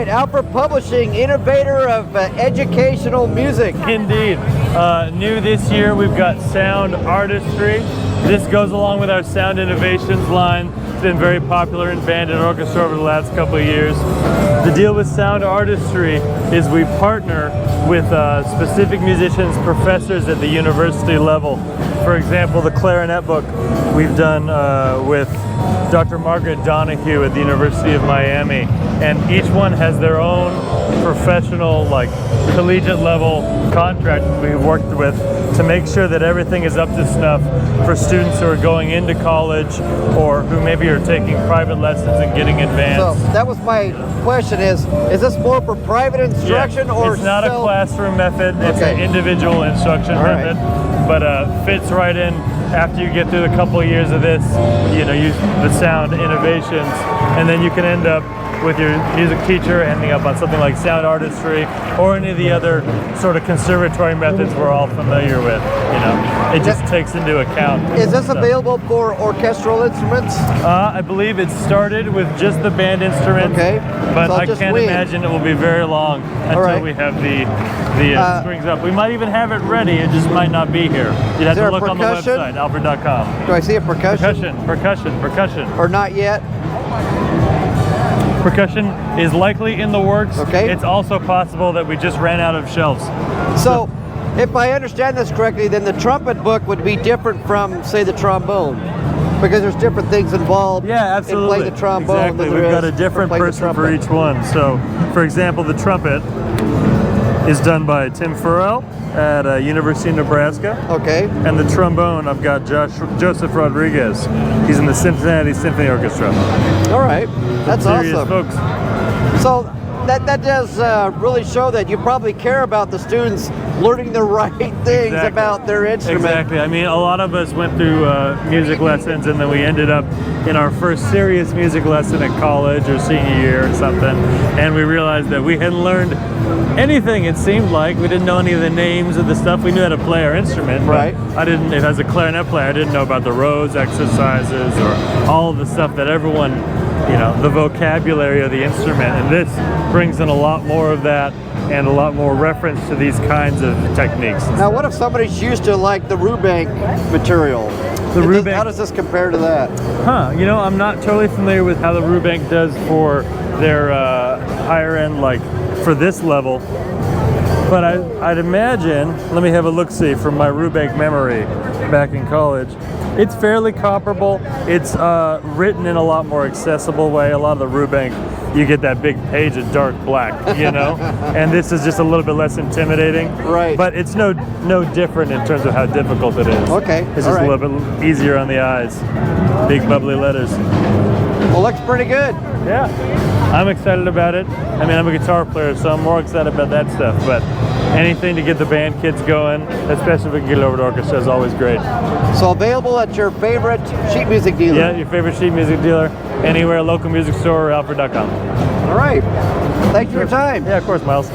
right, Alfred Publishing, innovator of educational music. Indeed. New this year, we've got Sound Artistry. This goes along with our Sound Innovations line. It's been very popular in band and orchestra over the last couple of years. The deal with Sound Artistry is we partner with specific musicians, professors at the university level. For example, the clarinet book we've done with Dr. Margaret Donahue at the University of Miami, and each one has their own professional, like collegiate level contract we've worked with to make sure that everything is up to snuff for students who are going into college or who maybe are taking private lessons and getting advanced. So that was my question: is this more for private instruction or it's not a classroom method? It's an individual instruction method, but fits right in. After you get through a couple of years of this, you know, use the Sound Innovations, and then you can end up with your music teacher ending up on something like Sound Artistry or any of the other sort of conservatory methods we're all familiar with. You know, it just takes into account. Is this available for orchestral instruments? I believe it started with just the band instruments, but so I can't imagine it will be very long until we have the strings up. We might even have it ready, it just might not be here. You'd have to look on the website, alfred.com. Do I see a percussion? Percussion. Or not yet? Percussion is likely in the works. It's also possible that we just ran out of shelves. So, if I understand this correctly, then the trumpet book would be different from, say, the trombone, because there's different things involved in playing the trombone. Exactly, we've got a different person for each one. So, for example, the trumpet is done by Tim Farrell at University of Nebraska. And the trombone, I've got Joseph Rodriguez. He's in the Cincinnati Symphony Orchestra. All right, that's awesome. Folks. So that does really show that you probably care about the students learning the right things about their instrument. Exactly. I mean, a lot of us went through music lessons, and then we ended up in our first serious music lesson at college or senior year or something, and we realized that we hadn't learned anything. It seemed like we didn't know any of the names of the stuff. We knew how to play our instrument, but I didn't. As a clarinet player, I didn't know about the Rhodes exercises or all of the stuff that everyone, you know, the vocabulary of the instrument. And this brings in a lot more of that and a lot more reference to these kinds of techniques. Now, what if somebody's used to like the Rubank material? How does this compare to that? You know, I'm not totally familiar with how the Rubank does for their higher end, like for this level, but I'd imagine, let me have a look-see from my Rubank memory back in college. It's fairly comparable. It's written in a lot more accessible way. A lot of the Rubank, you get that big page of dark black, you know, and this is just a little bit less intimidating. But it's no different in terms of how difficult it is. It's just a little bit easier on the eyes. Big bubbly letters. Well, looks pretty good. Yeah, I'm excited about it. I mean, I'm a guitar player, so I'm more excited about that stuff, but anything to get the band kids going, especially if we can get it over to orchestra, is always great. So available at your favorite sheet music dealer? Yeah, your favorite sheet music dealer, anywhere, local music store, or alfred.com. All right. Thanks for your time. Yeah, of course, Myles.